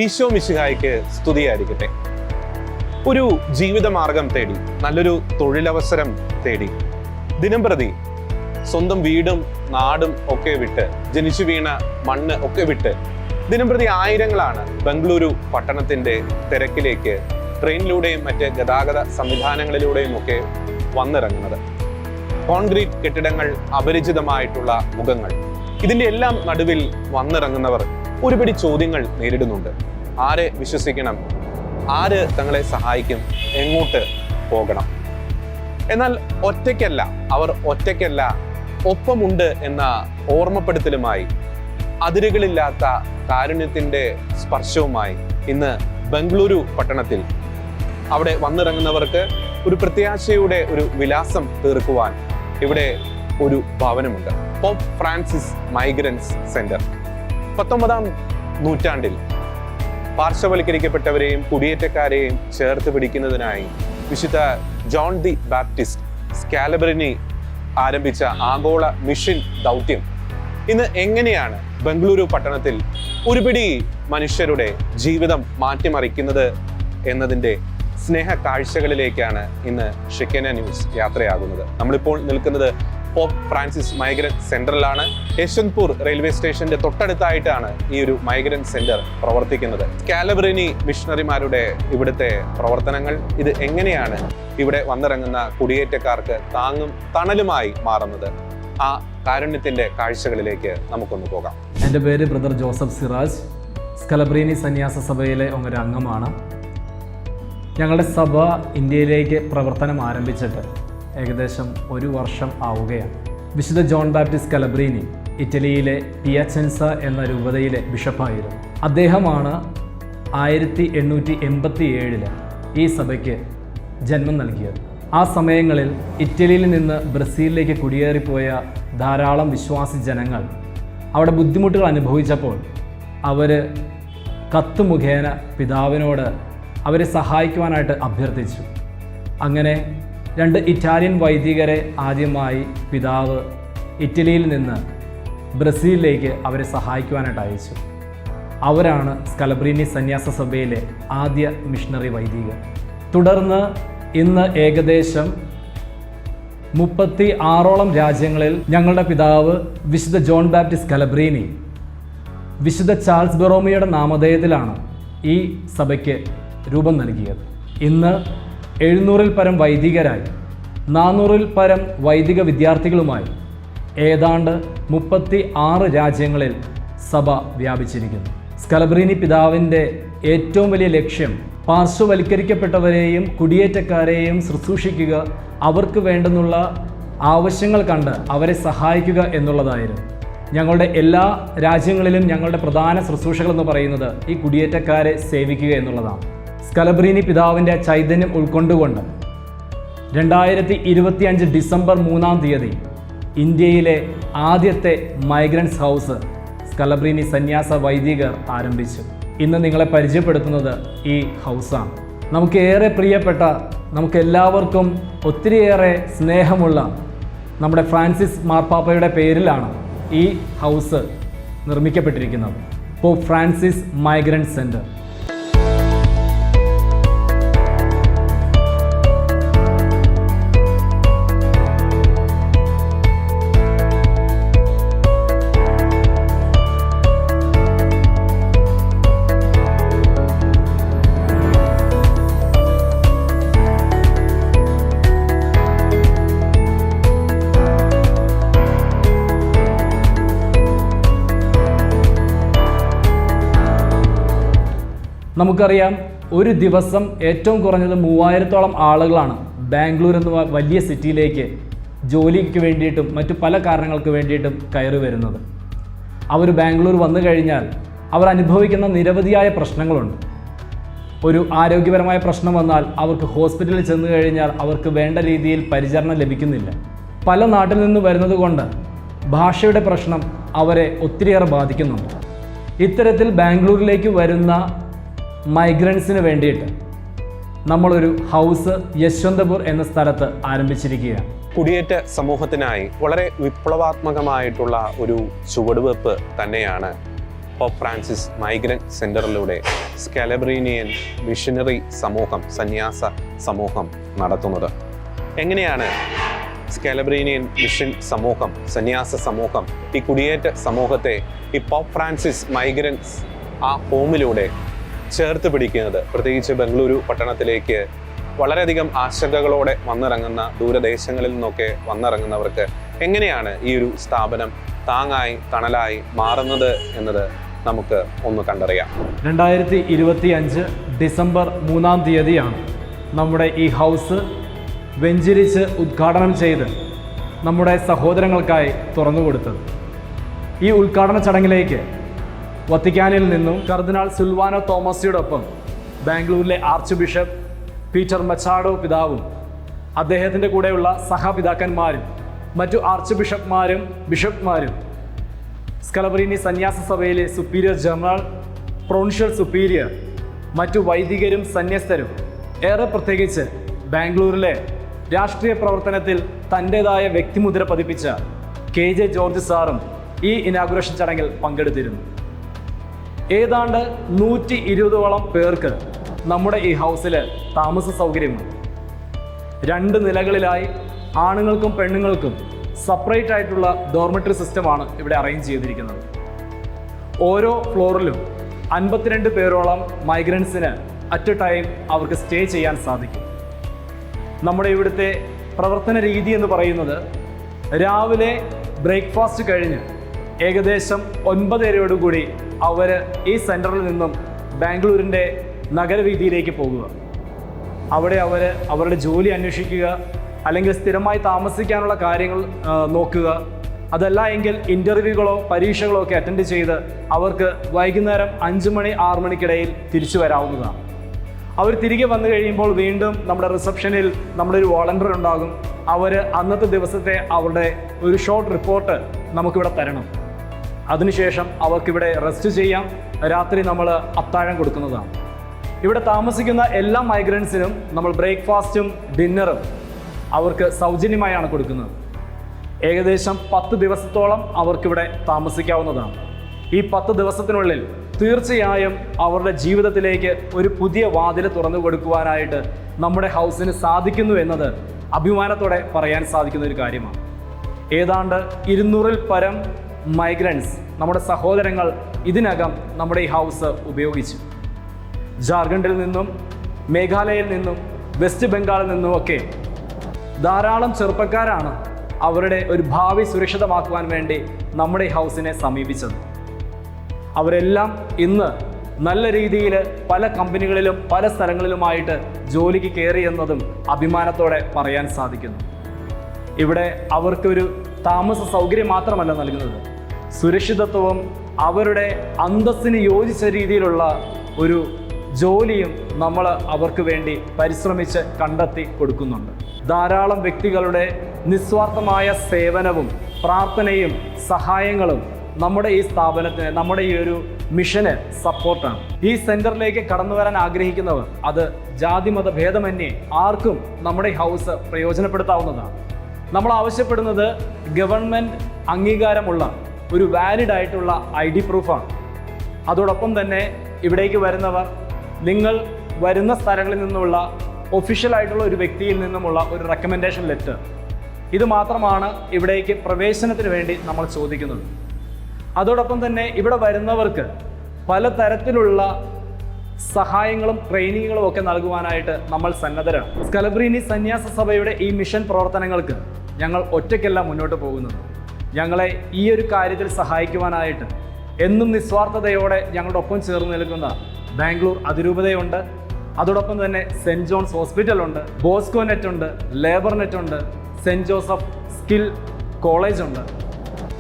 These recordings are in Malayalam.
ഈശോ മിശിഹായ്ക്ക് സ്തുതിയായിരിക്കട്ടെ. ഒരു ജീവിതമാർഗം തേടി, നല്ലൊരു തൊഴിലവസരം തേടി, ദിനംപ്രതി സ്വന്തം വീടും നാടും ഒക്കെ വിട്ട്, ജനിച്ചു വീണ മണ്ണ് ഒക്കെ വിട്ട് ദിനംപ്രതി ആയിരങ്ങളാണ് ബംഗളൂരു പട്ടണത്തിന്റെ തിരക്കിലേക്ക് ട്രെയിനിലൂടെയും മറ്റ് ഗതാഗത സംവിധാനങ്ങളിലൂടെയും ഒക്കെ വന്നിറങ്ങുന്നത്. കോൺക്രീറ്റ് കെട്ടിടങ്ങൾ, അപരിചിതമായിട്ടുള്ള മുഖങ്ങൾ, ഇതിന്റെ എല്ലാം നടുവിൽ വന്നിറങ്ങുന്നവർ ഒരുപിടി ചോദ്യങ്ങൾ നേരിടുന്നുണ്ട്. ആരെ വിശ്വസിക്കണം? ആര് തങ്ങളെ സഹായിക്കും? എങ്ങോട്ട് പോകണം? എന്നാൽ അവർ ഒറ്റയ്ക്കല്ല, ഒപ്പമുണ്ട് എന്ന ഓർമ്മപ്പെടുത്തലുമായി, അതിരുകളില്ലാത്ത കാരുണ്യത്തിന്റെ സ്പർശവുമായി ഇന്ന് ബംഗളൂരു പട്ടണത്തിൽ അവിടെ വന്നിറങ്ങുന്നവർക്ക് ഒരു പ്രത്യാശയുടെ ഒരു വിലാസം തീർക്കുവാൻ ഇവിടെ ഒരു ഭവനമുണ്ട്. Pope Francis migrants centre. 19-ാം നൂറ്റാണ്ടിൽ പാർശ്വവൽക്കരിക്കപ്പെട്ടവരെയും കുടിയേറ്റക്കാരെയും ചേർത്ത് പിടിക്കുന്നതിനായി വിശുദ്ധ ജോൺ ദി ബാപ്റ്റിസ്റ്റ് സ്കാലബ്രിനി ആരംഭിച്ച ആഗോള മിഷൻ ദൗത്യം ഇന്ന് എങ്ങനെയാണ് ബംഗളൂരു പട്ടണത്തിൽ ഒരുപിടി മനുഷ്യരുടെ ജീവിതം മാറ്റിമറിക്കുന്നത് എന്നതിൻ്റെ സ്നേഹ കാഴ്ചകളിലേക്കാണ് ഇന്ന് ഷെക്കേന ന്യൂസ് യാത്രയാകുന്നത്. നമ്മളിപ്പോൾ നിൽക്കുന്നത് പോപ്പ് ഫ്രാൻസിസ് മൈഗ്രന്റ് സെന്ററിലാണ്. യശ്വന്ത്പൂർ റെയിൽവേ സ്റ്റേഷന്റെ തൊട്ടടുത്തായിട്ടാണ് ഈ ഒരു മൈഗ്രന്റ് സെന്റർ പ്രവർത്തിക്കുന്നത്. സ്കാലബ്രിനി മിഷണറിമാരുടെ ഇവിടുത്തെ പ്രവർത്തനങ്ങൾ, ഇത് എങ്ങനെയാണ് ഇവിടെ വന്നിറങ്ങുന്ന കുടിയേറ്റക്കാർക്ക് താങ്ങും തണലുമായി മാറുന്നത്? ആ കാരുണ്യത്തിന്റെ കാഴ്ചകളിലേക്ക് നമുക്കൊന്ന് പോകാം. എൻ്റെ പേര് ബ്രദർ ജോസഫ് സിറാജ്. സ്കാലബ്രിനി സന്യാസ സഭയിലെ ഒരു അംഗമാണ്. ഞങ്ങളുടെ സഭ ഇന്ത്യയിലേക്ക് പ്രവർത്തനം ആരംഭിച്ചിട്ട് ഏകദേശം 1 വർഷം ആവുകയാണ്. വിശുദ്ധ ജോൺ ബാപ്റ്റിസ്റ്റ് സ്കാലബ്രിനി ഇറ്റലിയിലെ പിയാചെൻസ എന്ന രൂപതയിലെ ബിഷപ്പായിരുന്നു. അദ്ദേഹമാണ് 1887 ഈ സഭയ്ക്ക് ജന്മം നൽകിയത്. ആ സമയങ്ങളിൽ ഇറ്റലിയിൽ നിന്ന് ബ്രസീലിലേക്ക് കുടിയേറിപ്പോയ ധാരാളം വിശ്വാസി ജനങ്ങൾ അവിടെ ബുദ്ധിമുട്ടുകൾ അനുഭവിച്ചപ്പോൾ അവർ കത്ത് മുഖേന പിതാവിനോട് അവരെ സഹായിക്കുവാനായിട്ട് അഭ്യർത്ഥിച്ചു. അങ്ങനെ 2 ഇറ്റാലിയൻ വൈദികരെ ആദ്യമായി പിതാവ് ഇറ്റലിയിൽ നിന്ന് ബ്രസീലിലേക്ക് അവരെ സഹായിക്കുവാനായിട്ട് അയച്ചു. അവരാണ് സ്കാലബ്രിനി സന്യാസ സഭയിലെ ആദ്യ മിഷണറി വൈദികർ. തുടർന്ന് ഇന്ന് ഏകദേശം 36ഓളം രാജ്യങ്ങളിൽ ഞങ്ങളുടെ പിതാവ് വിശുദ്ധ ജോൺ ബാപ്റ്റിസ്റ്റ് സ്കാലബ്രിനി വിശുദ്ധ ചാൾസ് ബൊറോമിയോയുടെ നാമധേയത്തിലാണ് ഈ സഭയ്ക്ക് രൂപം നൽകിയത്. ഇന്ന് 700-ൽ പരം വൈദികരായി 400-ൽ പരം വൈദിക വിദ്യാർത്ഥികളുമായി ഏതാണ്ട് 36 രാജ്യങ്ങളിൽ സഭ വ്യാപിച്ചിരിക്കുന്നു. സ്കാലബ്രിനി പിതാവിൻ്റെ ഏറ്റവും വലിയ ലക്ഷ്യം പാർശ്വവൽക്കരിക്കപ്പെട്ടവരെയും കുടിയേറ്റക്കാരെയും ശുശ്രൂഷിക്കുക, അവർക്ക് വേണ്ടുന്നുള്ള ആവശ്യങ്ങൾ കണ്ട് അവരെ സഹായിക്കുക എന്നുള്ളതായിരുന്നു. ഞങ്ങളുടെ എല്ലാ രാജ്യങ്ങളിലും ഞങ്ങളുടെ പ്രധാന ശുശ്രൂഷകളെന്ന് പറയുന്നത് ഈ കുടിയേറ്റക്കാരെ സേവിക്കുക എന്നുള്ളതാണ്. സ്കാലബ്രിനി പിതാവിൻ്റെ ചൈതന്യം ഉൾക്കൊണ്ടുകൊണ്ട് 2025 ഡിസംബർ 3-ാം തീയതി ഇന്ത്യയിലെ ആദ്യത്തെ മൈഗ്രൻസ് ഹൗസ് സ്കാലബ്രിനി സന്യാസ വൈദികർ ആരംഭിച്ചു. ഇന്ന് നിങ്ങളെ പരിചയപ്പെടുത്തുന്നത് ഈ ഹൗസാണ്. നമുക്ക് ഏറെ പ്രിയപ്പെട്ട, നമുക്ക് എല്ലാവർക്കും ഒത്തിരിയേറെ സ്നേഹമുള്ള നമ്മുടെ ഫ്രാൻസിസ് മാർപ്പാപ്പയുടെ പേരിലാണ് ഈ ഹൗസ് നിർമ്മിക്കപ്പെട്ടിരിക്കുന്നത്. Pope Francis migrant centre. നമുക്കറിയാം, ഒരു ദിവസം ഏറ്റവും കുറഞ്ഞത് 3000-ഓളം ആളുകളാണ് ബാംഗ്ലൂർ എന്ന വലിയ സിറ്റിയിലേക്ക് ജോലിക്ക് വേണ്ടിയിട്ടും മറ്റു പല കാരണങ്ങൾക്ക് വേണ്ടിയിട്ടും കയറി വരുന്നത്. അവർ ബാംഗ്ലൂർ വന്നു കഴിഞ്ഞാൽ അവർ അനുഭവിക്കുന്ന നിരവധിയായ പ്രശ്നങ്ങളുണ്ട്. ഒരു ആരോഗ്യപരമായ പ്രശ്നം വന്നാൽ അവർക്ക് ഹോസ്പിറ്റലിൽ ചെന്ന് കഴിഞ്ഞാൽ അവർക്ക് വേണ്ട രീതിയിൽ പരിചരണം ലഭിക്കുന്നില്ല. പല നാട്ടിൽ നിന്ന് വരുന്നത് കൊണ്ട് ഭാഷയുടെ പ്രശ്നം അവരെ ഒത്തിരിയേറെ ബാധിക്കുന്നുണ്ട്. ഇത്തരത്തിൽ ബാംഗ്ലൂരിലേക്ക് വരുന്ന മൈഗ്രൻസിന് വേണ്ടിയിട്ട് നമ്മളൊരു ഹൗസ് യശ്വന്തപൂർ എന്ന സ്ഥലത്ത് ആരംഭിച്ചിരിക്കുകയാണ്. കുടിയേറ്റ സമൂഹത്തിനായി വളരെ വിപ്ലവാത്മകമായിട്ടുള്ള ഒരു ചുവടുവെപ്പ് തന്നെയാണ് പോപ്പ് ഫ്രാൻസിസ് മൈഗ്രന്റ് സെന്ററിലൂടെ സ്കാലബ്രീനിയൻ മിഷനറി സമൂഹം, സന്യാസ സമൂഹം നടത്തുന്നത്? എങ്ങനെയാണ് സ്കാലബ്രീനിയൻ മിഷൻ സമൂഹം, സന്യാസ സമൂഹം, ഈ കുടിയേറ്റ സമൂഹത്തെ ഈ പോപ്പ് ഫ്രാൻസിസ് മൈഗ്രൻസ് ആ ഹോമിലൂടെ ചേർത്ത് പിടിക്കുന്നത്? പ്രത്യേകിച്ച് ബംഗളൂരു പട്ടണത്തിലേക്ക് വളരെയധികം ആശങ്കകളോടെ വന്നിറങ്ങുന്ന, ദൂരദേശങ്ങളിൽ നിന്നൊക്കെ വന്നിറങ്ങുന്നവർക്ക് എങ്ങനെയാണ് ഈ ഒരു സ്ഥാപനം താങ്ങായി തണലായി മാറുന്നത് എന്നത് നമുക്ക് ഒന്ന് കണ്ടറിയാം. 2025 ഡിസംബർ 3-ാം തീയതിയാണ് നമ്മുടെ ഈ ഹൗസ് വെഞ്ചരിച്ച് ഉദ്ഘാടനം ചെയ്ത് നമ്മുടെ സഹോദരങ്ങൾക്കായി തുറന്നുകൊടുത്തത്. ഈ ഉദ്ഘാടന ചടങ്ങിലേക്ക് വത്തിക്കാനിൽ നിന്നും കർദിനാൾ സിൽവാനോ തോമസിയോടൊപ്പം ബാംഗ്ലൂരിലെ ആർച്ച് ബിഷപ്പ് പീറ്റർ മച്ചാഡോ പിതാവും അദ്ദേഹത്തിൻ്റെ കൂടെയുള്ള സഹപിതാക്കന്മാരും മറ്റു ആർച്ച് ബിഷപ്പ്മാരും സ്കലബ്രീനി സന്യാസ സഭയിലെ സുപ്പീരിയർ ജനറൽ, പ്രൊവിൻഷ്യൽ സുപ്പീരിയർ, മറ്റു വൈദികരും സന്യസ്തരും, ഏറെ പ്രത്യേകിച്ച് ബാംഗ്ലൂരിലെ രാഷ്ട്രീയ പ്രവർത്തനത്തിൽ തൻ്റെതായ വ്യക്തിമുദ്ര പതിപ്പിച്ച KJ ജോർജ് സാറും ഈ ഇനാഗുറേഷൻ ചടങ്ങിൽ പങ്കെടുത്തിരുന്നു. ഏതാണ്ട് 120ഓളം പേർക്ക് നമ്മുടെ ഈ ഹൗസിൽ താമസ സൗകര്യമുണ്ട്. 2 നിലകളിലായി ആണുങ്ങൾക്കും പെണ്ണുങ്ങൾക്കും സെപ്പറേറ്റ് ആയിട്ടുള്ള ഡോർമെറ്ററി സിസ്റ്റമാണ് ഇവിടെ അറേഞ്ച് ചെയ്തിരിക്കുന്നത്. ഓരോ ഫ്ലോറിലും 52 പേരോളം മൈഗ്രൻസിന് അറ്റ് എ ടൈം അവർക്ക് സ്റ്റേ ചെയ്യാൻ സാധിക്കും. നമ്മുടെ ഇവിടുത്തെ പ്രവർത്തന രീതി എന്ന് പറയുന്നത് രാവിലെ ബ്രേക്ക്ഫാസ്റ്റ് കഴിഞ്ഞ് ഏകദേശം 9:30യോടുകൂടി അവർ ഈ സെൻറ്ററിൽ നിന്നും ബാംഗ്ലൂരിൻ്റെ നഗരവീതിയിലേക്ക് പോകുക. അവിടെ അവർ അവരുടെ ജോലി അന്വേഷിക്കുക, അല്ലെങ്കിൽ സ്ഥിരമായി താമസിക്കാനുള്ള കാര്യങ്ങൾ നോക്കുക. അതല്ല എങ്കിൽ ഇൻ്റർവ്യൂകളോ പരീക്ഷകളോ ഒക്കെ അറ്റൻഡ് ചെയ്ത് അവർക്ക് വൈകുന്നേരം 5 മണി 6 മണിക്കിടയിൽ തിരിച്ചു വരാവുന്നതാണ്. അവർ തിരികെ വന്നു കഴിയുമ്പോൾ വീണ്ടും നമ്മുടെ റിസപ്ഷനിൽ നമ്മുടെ ഒരു വോളണ്ടിയർ ഉണ്ടാകും. അവർ അന്നത്തെ ദിവസത്തെ അവരുടെ ഒരു ഷോർട്ട് റിപ്പോർട്ട് നമുക്കിവിടെ തരണം. അതിനുശേഷം അവർക്കിവിടെ റെസ്റ്റ് ചെയ്യാം. രാത്രി നമ്മൾ അത്താഴം കൊടുക്കുന്നതാണ്. ഇവിടെ താമസിക്കുന്ന എല്ലാ മൈഗ്രൻസിനും നമ്മൾ ബ്രേക്ക്ഫാസ്റ്റും ഡിന്നറും അവർക്ക് സൗജന്യമായാണ് കൊടുക്കുന്നത്. ഏകദേശം 10 ദിവസത്തോളം അവർക്കിവിടെ താമസിക്കാവുന്നതാണ്. ഈ 10 ദിവസത്തിനുള്ളിൽ തീർച്ചയായും അവരുടെ ജീവിതത്തിലേക്ക് ഒരു പുതിയ വാതിൽ തുറന്നു കൊടുക്കുവാനായിട്ട് നമ്മുടെ ഹൗസിന് സാധിക്കുന്നു എന്നത് അഭിമാനത്തോടെ പറയാൻ സാധിക്കുന്ന ഒരു കാര്യമാണ്. ഏതാണ്ട് 200-ൽ പരം മൈഗ്രൻസ്, നമ്മുടെ സഹോദരങ്ങൾ ഇതിനകം നമ്മുടെ ഈ ഹൗസ് ഉപയോഗിച്ചു. ജാർഖണ്ഡിൽ നിന്നും, മേഘാലയയിൽ നിന്നും, വെസ്റ്റ് ബംഗാളിൽ നിന്നുമൊക്കെ ധാരാളം ചെറുപ്പക്കാരാണ് അവരുടെ ഒരു ഭാവി സുരക്ഷിതമാക്കുവാൻ വേണ്ടി നമ്മുടെ ഈ ഹൗസിനെ സമീപിച്ചത്. അവരെല്ലാം ഇന്ന് നല്ല രീതിയിൽ പല കമ്പനികളിലും പല സ്ഥലങ്ങളിലുമായിട്ട് ജോലിക്ക് കയറി എന്നതും അഭിമാനത്തോടെ പറയാൻ സാധിക്കുന്നു. ഇവിടെ അവർക്കൊരു താമസ സൗകര്യം മാത്രമല്ല നൽകുന്നത്, സുരക്ഷിതത്വവും അവരുടെ അന്തസ്സിന് യോജിച്ച രീതിയിലുള്ള ഒരു ജോലിയും നമ്മൾ അവർക്ക് വേണ്ടി പരിശ്രമിച്ച് കണ്ടെത്തി കൊടുക്കുന്നുണ്ട്. ധാരാളം വ്യക്തികളുടെ നിസ്വാർത്ഥമായ സേവനവും പ്രാർത്ഥനയും സഹായങ്ങളും നമ്മുടെ ഈ സ്ഥാപനത്തിന്, നമ്മുടെ ഈ ഒരു മിഷന് സപ്പോർട്ടാണ്. ഈ സെൻറ്ററിലേക്ക് കടന്നു വരാൻ ആഗ്രഹിക്കുന്നവർ, അത് ജാതിമത ഭേദമന്യേ ആർക്കും നമ്മുടെ ഈ ഹൗസ് പ്രയോജനപ്പെടുത്താവുന്നതാണ്. നമ്മൾ ആവശ്യപ്പെടുന്നത് ഗവൺമെൻറ് അംഗീകാരമുള്ള ഒരു വാലിഡ് ആയിട്ടുള്ള ID പ്രൂഫാണ്. അതോടൊപ്പം തന്നെ ഇവിടേക്ക് വരുന്നവർ നിങ്ങൾ വരുന്ന സ്ഥലങ്ങളിൽ നിന്നുള്ള ഒഫീഷ്യലായിട്ടുള്ള ഒരു വ്യക്തിയിൽ നിന്നുമുള്ള ഒരു റെക്കമെൻഡേഷൻ ലെറ്റർ, ഇത് മാത്രമാണ് ഇവിടേക്ക് പ്രവേശനത്തിന് വേണ്ടി നമ്മൾ ചോദിക്കുന്നത്. അതോടൊപ്പം തന്നെ ഇവിടെ വരുന്നവർക്ക് പലതരത്തിലുള്ള സഹായങ്ങളും ട്രെയിനിങ്ങുകളും ഒക്കെ നൽകുവാനായിട്ട് നമ്മൾ സന്നദ്ധരാണ്. സ്കലബ്രീനി സന്യാസ സഭയുടെ ഈ മിഷൻ പ്രവർത്തനങ്ങൾക്ക് ഞങ്ങൾ ഒറ്റയ്ക്കല്ല മുന്നോട്ട് പോകുന്നത്. ഞങ്ങളെ ഈ ഒരു കാര്യത്തിൽ സഹായിക്കുവാനായിട്ട് എന്നും നിസ്വാർത്ഥതയോടെ ഞങ്ങളുടെ ഒപ്പം ചേർന്ന് നിൽക്കുന്ന ബാംഗ്ലൂർ അതിരൂപതയുണ്ട്. അതോടൊപ്പം തന്നെ സെൻറ്റ് ജോൺസ് ഹോസ്പിറ്റലുണ്ട്, ബോസ്കോ നെറ്റ് ഉണ്ട്, ലേബർ നെറ്റ് ഉണ്ട്, സെൻറ്റ് ജോസഫ് സ്കിൽ കോളേജ് ഉണ്ട്.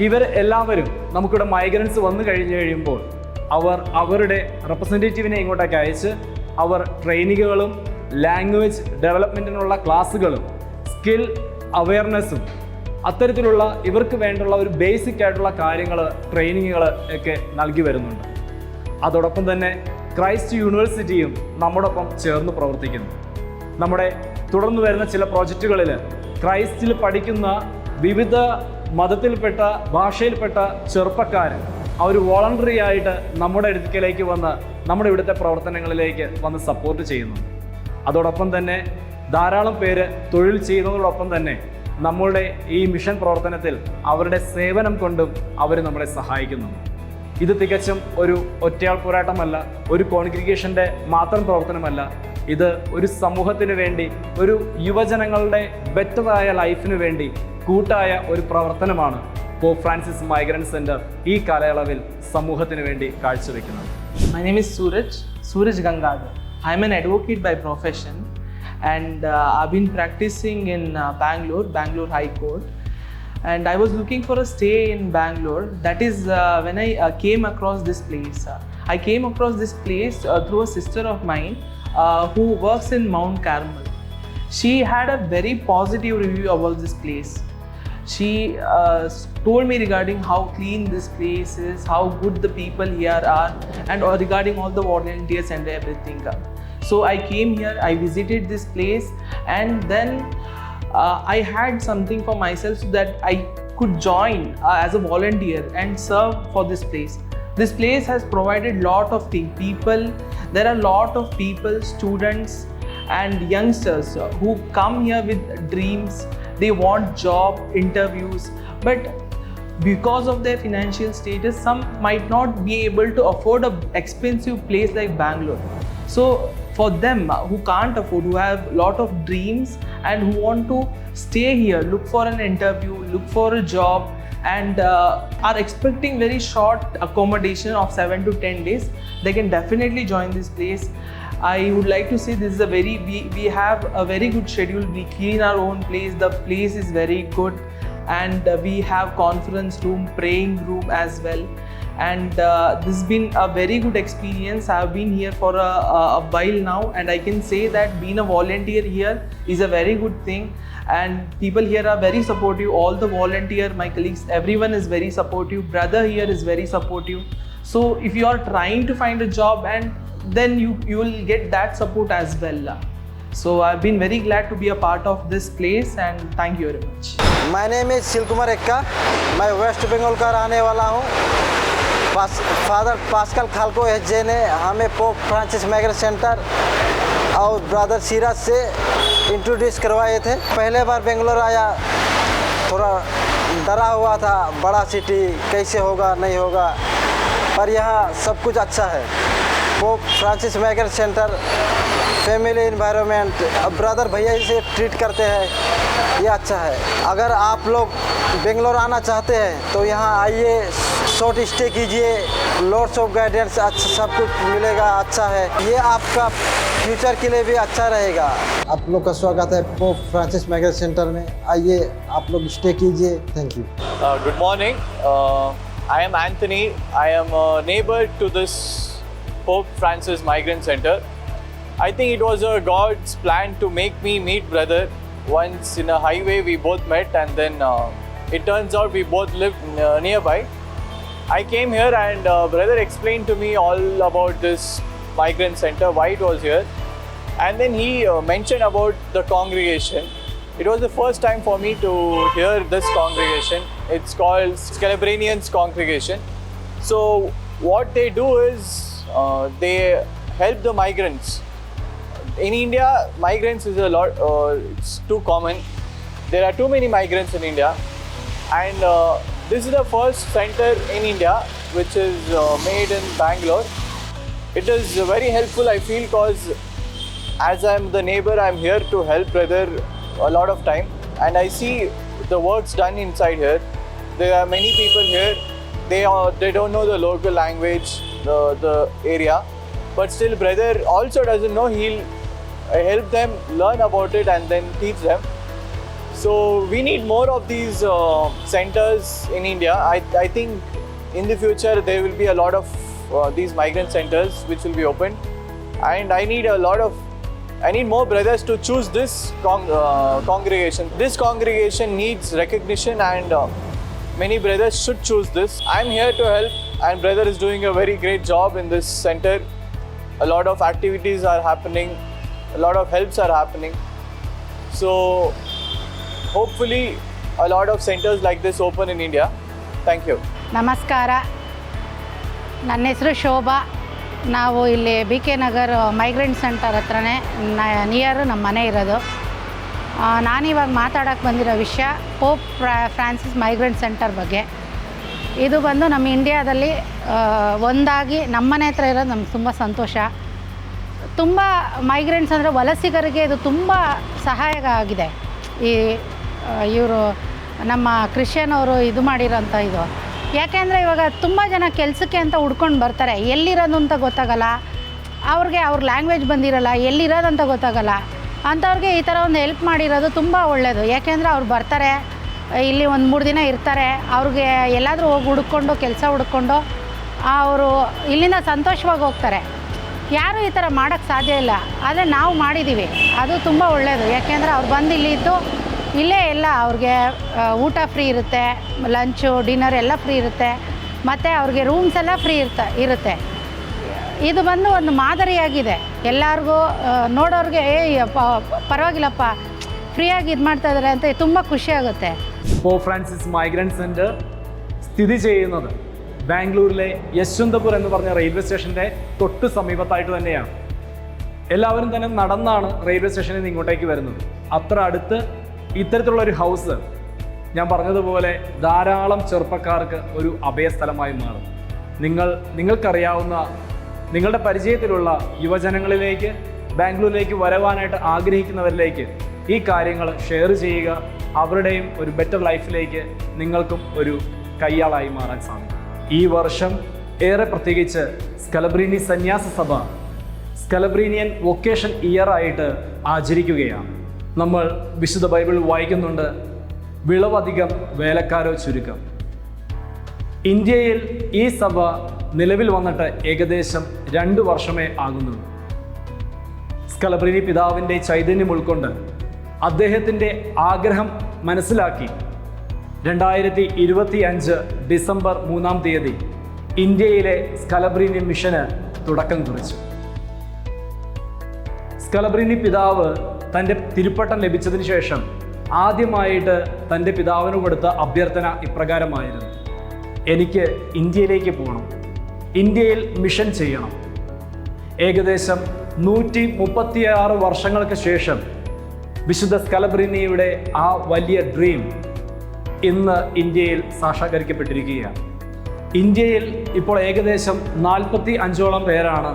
ഇവർ എല്ലാവരും നമുക്കിവിടെ മൈഗ്രൻസ് വന്നു കഴിയുമ്പോൾ അവർ അവരുടെ റെപ്രസെൻറ്റേറ്റീവിനെ ഇങ്ങോട്ടേക്ക് അയച്ച് അവർ ട്രെയിനിങ്ങുകളും ലാംഗ്വേജ് ഡെവലപ്മെൻറ്റിനുള്ള ക്ലാസ്സുകളും സ്കിൽ അവെയർനെസ്സും അത്തരത്തിലുള്ള ഇവർക്ക് വേണ്ടുള്ള ഒരു ബേസിക് ആയിട്ടുള്ള കാര്യങ്ങൾ, ട്രെയിനിങ്ങുകൾ ഒക്കെ നൽകി വരുന്നുണ്ട്. അതോടൊപ്പം തന്നെ ക്രൈസ്റ്റ് യൂണിവേഴ്സിറ്റിയും നമ്മോടൊപ്പം ചേർന്ന് പ്രവർത്തിക്കുന്നു. നമ്മുടെ തുടർന്ന് വരുന്ന ചില പ്രോജക്റ്റുകളിൽ ക്രൈസ്റ്റിൽ പഠിക്കുന്ന വിവിധ മതത്തിൽപ്പെട്ട ഭാഷയിൽപ്പെട്ട ചെറുപ്പക്കാർ അവർ വോളണ്ടറി ആയിട്ട് നമ്മുടെ അടുക്കലേക്ക് വന്ന് നമ്മുടെ ഇവിടുത്തെ പ്രവർത്തനങ്ങളിലേക്ക് വന്ന് സപ്പോർട്ട് ചെയ്യുന്നു. അതോടൊപ്പം തന്നെ ധാരാളം പേര് തൊഴിൽ ചെയ്യുന്നതോടൊപ്പം തന്നെ നമ്മളുടെ ഈ മിഷൻ പ്രവർത്തനത്തിൽ അവരുടെ സേവനം കൊണ്ടും അവർ നമ്മളെ സഹായിക്കുന്നു. ഇത് തികച്ചും ഒരു ഒറ്റയാൾ പോരാട്ടമല്ല, ഒരു കോൺഗ്രിഗേഷൻ്റെ മാത്രം പ്രവർത്തനമല്ല. ഇത് ഒരു സമൂഹത്തിന് വേണ്ടി, ഒരു യുവജനങ്ങളുടെ ബെറ്ററായ ലൈഫിന് വേണ്ടി കൂട്ടായ ഒരു പ്രവർത്തനമാണ് പോപ്പ് ഫ്രാൻസിസ് മൈഗ്രന്റ് സെന്റർ ഈ കാലയളവിൽ സമൂഹത്തിന് വേണ്ടി കാഴ്ചവെക്കുന്നത്. My name is Suraj Gangadhar. I am an advocate by profession, and I've been practicing in Bangalore High Court. And I was looking for a stay in Bangalore. That is when I came across this place. I came across this place through a sister of mine who works in Mount Carmel. She had a very positive review about this place. She told me regarding how clean this place is, how good the people here are, and regarding all the volunteers and everything. So I came here, I visited this place, and then I had something for myself so that I could join as a volunteer and serve for this place. This place has provided lot of people. There are lot of people, students and youngsters who come here with dreams. They want job interviews, but because of their financial status, some might not be able to afford an expensive place like Bangalore. So for them who can't afford, who have lot of dreams and who want to stay here, look for an interview, look for a job, and are expecting very short accommodation of 7 to 10 days, they can definitely join this place. I would like to say this is we have a very good schedule. We clean our own place. The place is very good, and we have conference room, praying room as well. And this has been a very good experience. I have been here for a while now, and I can say that being a volunteer here is a very good thing. And people here are very supportive. All the volunteer, my colleagues, everyone is very supportive. Brother here is very supportive. So if you are trying to find a job, and then you will get that support as well. So I've been very glad to be a part of this place, and thank you very much. My name is Shil Kumar Ekka. मैं वेस्ट बंगाल का रहने वाला हूँ. फादर पास्कल खालको एच.जे. ने हमें पोप फ्रांसिस माइग्रेंट सेंटर और ब्रदर सीराज से इंट्रोड्यूस करवाए थे. पहले बार बेंगलोर आया, थोड़ा डरा हुआ था, बड़ा सिटी कैसे होगा नहीं होगा, पर यहाँ सब कुछ अच्छा है. Pope Francis migrant centre, family environment, brother भैया से ट्रीट करते हैं, ये अच्छा है. अगर आप लोग बेंगलोर आना चाहते हैं तो यहाँ आइए, शॉर्ट स्टे कीजिए, लॉट्स ऑफ गाइडेंस, अच्छा सब कुछ मिलेगा, अच्छा है. ये आपका फ्यूचर के लिए भी अच्छा रहेगा. आप लोग का स्वागत है पोप फ्रांसिस माइग्रेंट सेंटर में. आइए, आप लोग स्टे कीजिए. Thank you. Good morning. I am Anthony. I am a neighbor to this Pope Francis Migrant Center. I think it was a God's plan to make me meet brother. Once in a highway we both met, and then it turns out we both lived nearby. I came here, and brother explained to me all about this migrant center, why it was here, and then he mentioned about the congregation. It was the first time for me to hear this congregation. It's called Scalabrinians Congregation. So what they do is they help the migrants. In India, migrants is a lot, it's too common. There are too many migrants in India, and this is the first center in India which is made in Bangalore. It is very helpful, I feel, because as I'm the neighbor, I'm here to help brother a lot of time, and I see the works done inside here. There are many people here. They don't know the local language, the area, but still brother also doesn't know. He'll help them learn about it and then teach them. So we need more of these centers in India. I think in the future there will be a lot of these migrant centers which will be opened, and I need more brothers to choose this congregation. This congregation needs recognition, and many brothers should choose this. I'm here to help, and brother is doing a very great job in this center. A lot of activities are happening, a lot of helps are happening. So hopefully a lot of centers like this open in India. Thank you. ನಮಸ್ಕಾರ. ನನ್ನ ಹೆಸರು ಶೋಭಾ. ನಾವು ಇಲ್ಲಿ B K Nagar migrant centre ಹತ್ರನೇ ನಿಯರು ನಮ್ಮ ಮನೆ ಇರೋದು. ನಾನಿವಾಗ ಮಾತಾಡೋಕ್ಕೆ ಬಂದಿರೋ ವಿಷಯ ಪೋಪ್ ಫ್ರಾನ್ಸಿಸ್ ಮೈಗ್ರೆಂಟ್ ಸೆಂಟರ್ ಬಗ್ಗೆ. ಇದು ಬಂದು ನಮ್ಮ ಇಂಡಿಯಾದಲ್ಲಿ ಒಂದಾಗಿ ನಮ್ಮ ಮನೆ ಹತ್ರ ಇರೋದು ನಮ್ಗೆ ತುಂಬ ಸಂತೋಷ. ತುಂಬ ಮೈಗ್ರೆಂಟ್ಸ್ ಅಂದರೆ ವಲಸಿಗರಿಗೆ ಇದು ತುಂಬ ಸಹಾಯಕ ಆಗಿದೆ. ಇವರು ನಮ್ಮ ಕ್ರಿಶ್ಚಿಯನ್ ಅವರು ಇದು ಮಾಡಿರೋಂಥ ಇದು. ಯಾಕೆಂದರೆ ಇವಾಗ ತುಂಬ ಜನ ಕೆಲಸಕ್ಕೆ ಅಂತ ಹುಡ್ಕೊಂಡು ಬರ್ತಾರೆ, ಎಲ್ಲಿರೋದು ಅಂತ ಗೊತ್ತಾಗಲ್ಲ ಅವ್ರಿಗೆ, ಅವ್ರ ಲ್ಯಾಂಗ್ವೇಜ್ ಬಂದಿರಲ್ಲ, ಎಲ್ಲಿರೋದಂತ ಗೊತ್ತಾಗಲ್ಲ. ಅಂಥವ್ರಿಗೆ ಈ ಥರ ಒಂದು ಹೆಲ್ಪ್ ಮಾಡಿರೋದು ತುಂಬ ಒಳ್ಳೆಯದು. ಯಾಕೆಂದರೆ ಅವ್ರು ಬರ್ತಾರೆ, ಇಲ್ಲಿ ಒಂದು 3 ದಿನ ಇರ್ತಾರೆ, ಅವ್ರಿಗೆ ಎಲ್ಲಾದರೂ ಹೋಗಿ ಹುಡ್ಕೊಂಡು ಕೆಲಸ ಹುಡ್ಕೊಂಡು ಅವರು ಇಲ್ಲಿಂದ ಸಂತೋಷವಾಗಿ ಹೋಗ್ತಾರೆ. ಯಾರೂ ಈ ಥರ ಮಾಡೋಕ್ಕೆ ಸಾಧ್ಯ ಇಲ್ಲ, ಆದರೆ ನಾವು ಮಾಡಿದ್ದೀವಿ, ಅದು ತುಂಬ ಒಳ್ಳೆಯದು. ಯಾಕೆಂದರೆ ಅವ್ರು ಬಂದು ಇಲ್ಲಿದ್ದು ಇಲ್ಲೇ ಎಲ್ಲ ಅವ್ರಿಗೆ ಊಟ ಫ್ರೀ ಇರುತ್ತೆ, ಲಂಚು ಡಿನ್ನರ್ ಎಲ್ಲ ಫ್ರೀ ಇರುತ್ತೆ, ಮತ್ತು ಅವ್ರಿಗೆ ರೂಮ್ಸ್ ಎಲ್ಲ ಫ್ರೀ ಇರುತ್ತೆ. ಇದು ಬಂದು ಒಂದು ಮಾದರಿಯಾಗಿದೆ ಎಲ್ಲರಿಗೂ ನೋಡೋರಿಗೆ. ಪರವಾಗಿಲ್ಲಪ್ಪ, ഫ്രീയാಗಿ ഇത് ಮಾಡ್ತಾಯಿದ್ದಾರೆ ಅಂತ ತುಂಬ ಖುಷಿಯಾಗುತ್ತೆ. പോപ്പ് ഫ്രാൻസിസ് മൈഗ്രൻറ്റ് സെൻറ്റർ സ്ഥിതി ചെയ്യുന്നത് ബാംഗ്ലൂരിലെ യശ്വന്തപുർ എന്ന് പറഞ്ഞ റെയിൽവേ സ്റ്റേഷൻ്റെ തൊട്ട് സമീപത്തായിട്ട് തന്നെയാണ്. എല്ലാവരും തന്നെ നടന്നാണ് റെയിൽവേ സ്റ്റേഷനിൽ നിന്ന് ഇങ്ങോട്ടേക്ക് വരുന്നത്. അത്ര അടുത്ത് ഇത്തരത്തിലുള്ളൊരു ഹൗസ് ഞാൻ പറഞ്ഞതുപോലെ ധാരാളം ചെറുപ്പക്കാർക്ക് ഒരു അഭയസ്ഥലമായി മാറും. നിങ്ങൾക്കറിയാവുന്ന നിങ്ങളുടെ പരിചയത്തിലുള്ള യുവജനങ്ങളിലേക്ക് ബാംഗ്ലൂരിലേക്ക് വരുവാനായിട്ട് ആഗ്രഹിക്കുന്നവരിലേക്ക് ഈ കാര്യങ്ങൾ ഷെയർ ചെയ്യുക. അവരുടെയും ഒരു ബെറ്റർ ലൈഫിലേക്ക് നിങ്ങൾക്കും ഒരു കയ്യാളായി മാറാൻ സാധിക്കും. ഈ വർഷം ഏറെ പ്രത്യേകിച്ച് സ്കലബ്രീനി സന്യാസ സഭ സ്കലബ്രീനിയൻ വൊക്കേഷൻ ഇയർ ആയിട്ട് ആചരിക്കുകയാണ്. നമ്മൾ വിശുദ്ധ ബൈബിൾ വായിക്കുന്നുണ്ട്, വിളവധികം വേലക്കാരോ ചുരുക്കം. ഇന്ത്യയിൽ ഈ സഭ നിലവിൽ വന്നിട്ട് ഏകദേശം 2 വർഷമേ ആകുന്നുള്ളൂ. സ്കലബ്രീനി പിതാവിൻ്റെ ചൈതന്യം ഉൾക്കൊണ്ട് അദ്ദേഹത്തിൻ്റെ ആഗ്രഹം മനസ്സിലാക്കി 2025 ഡിസംബർ 3-ാം തീയതി ഇന്ത്യയിലെ സ്കലബ്രീനി മിഷന് തുടക്കം കുറിച്ചു. സ്കലബ്രീനി പിതാവ് തൻ്റെ തിരുപ്പട്ടം ലഭിച്ചതിന് ശേഷം ആദ്യമായിട്ട് തൻ്റെ പിതാവിന് കൊടുത്ത അഭ്യർത്ഥന ഇപ്രകാരമായിരുന്നു: എനിക്ക് ഇന്ത്യയിലേക്ക് പോകണം, ഇന്ത്യയിൽ മിഷൻ ചെയ്യണം. ഏകദേശം 136 വർഷങ്ങൾക്ക് ശേഷം വിശുദ്ധ സ്കലബ്രീനിയുടെ ആ വലിയ ഡ്രീം ഇന്ന് ഇന്ത്യയിൽ സാക്ഷാത്കരിക്കപ്പെട്ടിരിക്കുകയാണ്. ഇന്ത്യയിൽ ഇപ്പോൾ ഏകദേശം 45ഓളം പേരാണ്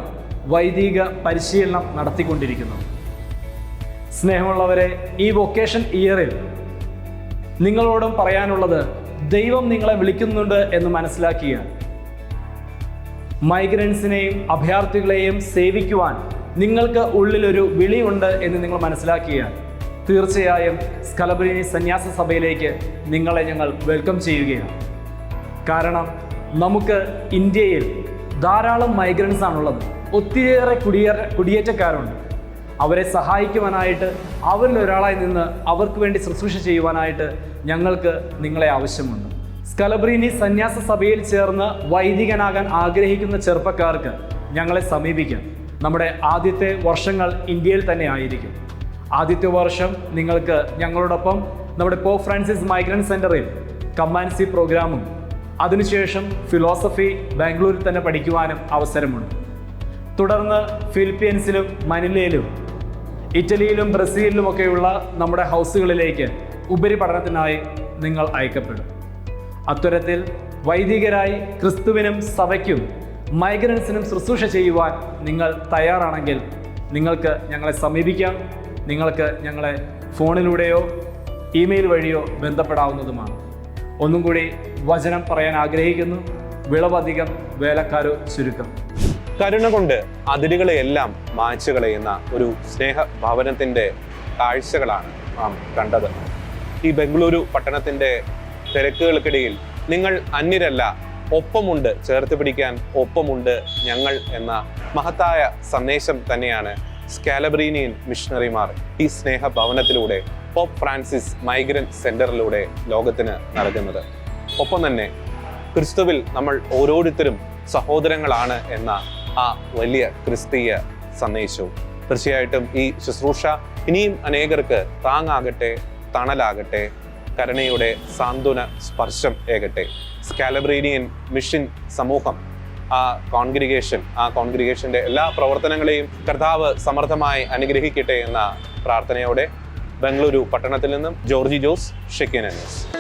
വൈദിക പരിശീലനം നടത്തിക്കൊണ്ടിരിക്കുന്നത്. സ്നേഹമുള്ളവരെ, ഈ വൊക്കേഷൻ ഇയറിൽ നിങ്ങളോടും പറയാനുള്ളത്, ദൈവം നിങ്ങളെ വിളിക്കുന്നുണ്ട് എന്ന് മനസ്സിലാക്കുക. മൈഗ്രൻസിനെയും അഭയാർത്ഥികളെയും സേവിക്കുവാൻ നിങ്ങൾക്ക് ഉള്ളിലൊരു വിളിയുണ്ട് എന്ന് നിങ്ങൾ മനസ്സിലാക്കുക. തീർച്ചയായും സ്കലബ്രീനി സന്യാസ സഭയിലേക്ക് നിങ്ങളെ ഞങ്ങൾ വെൽക്കം ചെയ്യുകയാണ്. കാരണം നമുക്ക് ഇന്ത്യയിൽ ധാരാളം മൈഗ്രൻസ് ആണുള്ളത്. ഒത്തിരിയേറെ കുടിയേറ്റക്കാരുണ്ട്. അവരെ സഹായിക്കുവാനായിട്ട്, അവരിൽ ഒരാളായി നിന്ന് അവർക്ക് വേണ്ടി ശുശ്രൂഷ ചെയ്യുവാനായിട്ട് ഞങ്ങൾക്ക് നിങ്ങളെ ആവശ്യമുണ്ട്. സ്കലബ്രീനി സന്യാസ സഭയിൽ ചേർന്ന് വൈദികനാകാൻ ആഗ്രഹിക്കുന്ന ചെറുപ്പക്കാർക്ക് ഞങ്ങളെ സമീപിക്കാം. നമ്മുടെ ആദ്യത്തെ വർഷങ്ങൾ ഇന്ത്യയിൽ തന്നെ ആയിരിക്കും. ആദ്യത്തെ വർഷം നിങ്ങൾക്ക് ഞങ്ങളോടൊപ്പം നമ്മുടെ പോപ്പ് ഫ്രാൻസിസ് മൈഗ്രൻറ്റ് സെൻറ്ററിൽ കമ്മാൻസി പ്രോഗ്രാമും അതിനുശേഷം ഫിലോസഫി ബാംഗ്ലൂരിൽ തന്നെ പഠിക്കുവാനും അവസരമുണ്ട്. തുടർന്ന് ഫിലിപ്പീൻസിലും മനിലയിലും ഇറ്റലിയിലും ബ്രസീലിലുമൊക്കെയുള്ള നമ്മുടെ ഹൗസുകളിലേക്ക് ഉപരിപഠനത്തിനായി നിങ്ങൾ അയക്കപ്പെടും. അത്തരത്തിൽ വൈദികരായി ക്രിസ്തുവിനും സഭയ്ക്കും മൈഗ്രൻസിനും ശുശ്രൂഷ ചെയ്യുവാൻ നിങ്ങൾ തയ്യാറാണെങ്കിൽ നിങ്ങൾക്ക് ഞങ്ങളെ സമീപിക്കാം. നിങ്ങൾക്ക് ഞങ്ങളെ ഫോണിലൂടെയോ ഇമെയിൽ വഴിയോ ബന്ധപ്പെടാവുന്നതുമാണ്. ഒന്നും കൂടി വചനം പറയാൻ ആഗ്രഹിക്കുന്നു: വിളവധികം വേലക്കാരോ ചുരുക്കം. കരുണ കൊണ്ട് അതിരുകളെയെല്ലാം മായ്ച്ചു കളയുന്ന ഒരു സ്നേഹഭവനത്തിൻ്റെ കാഴ്ചകളാണ് നാം കണ്ടത്. ഈ ബംഗളൂരു പട്ടണത്തിൻ്റെ തിരക്കുകൾക്കിടയിൽ നിങ്ങൾ അന്യരല്ല, ഒപ്പമുണ്ട്, ചേർത്ത് പിടിക്കാൻ ഒപ്പമുണ്ട് ഞങ്ങൾ എന്ന മഹത്തായ സന്ദേശം തന്നെയാണ് സ്കാലബ്രീനിയൻ മിഷണറിമാർ ഈ സ്നേഹഭവനത്തിലൂടെ പോപ്പ് ഫ്രാൻസിസ് മൈഗ്രൻറ്റ് സെൻറ്ററിലൂടെ ലോകത്തിന് നൽകുന്നത്. ഒപ്പം തന്നെ ക്രിസ്തുവിൽ നമ്മൾ ഓരോരുത്തരും സഹോദരങ്ങളാണ് എന്ന ആ വലിയ ക്രിസ്തീയ സന്ദേശവും. തീർച്ചയായിട്ടും ഈ ശുശ്രൂഷ ഇനിയും അനേകർക്ക് താങ്ങാകട്ടെ, തണലാകട്ടെ, കരുണയുടെ സാന്ത്വന സ്പർശം ഏകട്ടെ. സ്കാലബ്രീനിയൻ മിഷൻ സമൂഹം ആ കോൺഗ്രിഗേഷൻ്റെ എല്ലാ പ്രവർത്തനങ്ങളെയും കർത്താവ് സമർത്ഥമായി അനുഗ്രഹിക്കട്ടെ എന്ന പ്രാർത്ഥനയോടെ ബംഗളൂരു പട്ടണത്തിൽ നിന്നും ജോർജി ജോസ്, ഷെക്കിന ന്യൂസ്.